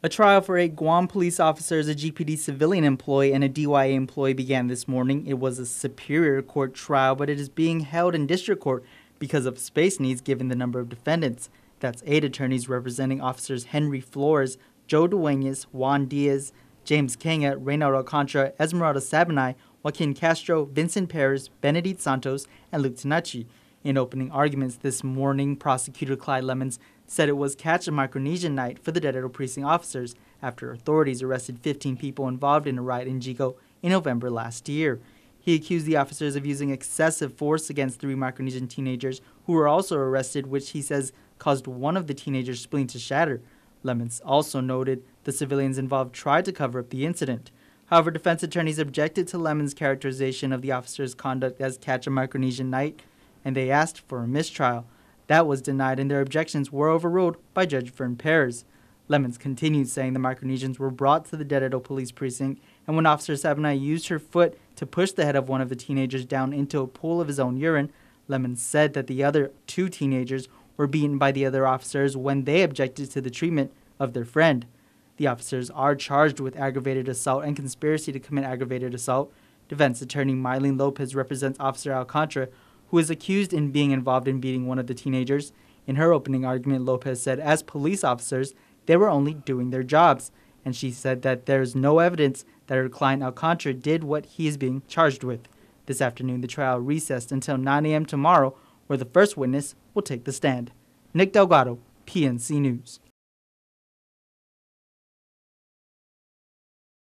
A trial for 8 Guam police officers, a GPD civilian employee, and a DYA employee began this morning. It was a Superior Court trial, but it is being held in District Court because of space needs given the number of defendants. That's 8 attorneys representing officers Henry Flores, Joe Duenas, Juan Diaz, James Kanga, Reynaldo Alcantara, Esmeralda Sabanay, Joaquin Castro, Vincent Perez, Benedict Santos, and Luke Tanachi. In opening arguments this morning, Prosecutor Clyde Lemons said it was Catch a Micronesian night for the Dededo precinct officers after authorities arrested 15 people involved in a riot in Jico in November last year. He accused the officers of using excessive force against 3 Micronesian teenagers who were also arrested, which he says caused one of the teenagers' spleen to shatter. Lemons also noted the civilians involved tried to cover up the incident. However, defense attorneys objected to Lemons' characterization of the officers' conduct as Catch a Micronesian night, and they asked for a mistrial. That was denied, and their objections were overruled by Judge Vern Perez. Lemons continued saying the Micronesians were brought to the Dededo police precinct, and when Officer Sabanay used her foot to push the head of one of the teenagers down into a pool of his own urine, Lemons said that the other 2 teenagers were beaten by the other officers when they objected to the treatment of their friend. The officers are charged with aggravated assault and conspiracy to commit aggravated assault. Defense attorney Mylene Lopez represents Officer Alcantara, who is accused in being involved in beating one of the teenagers. In her opening argument, Lopez said as police officers, they were only doing their jobs, and she said that there is no evidence that her client Alcantara did what he is being charged with. This afternoon, the trial recessed until 9 a.m. tomorrow, where the first witness will take the stand. Nick Delgado, PNC News.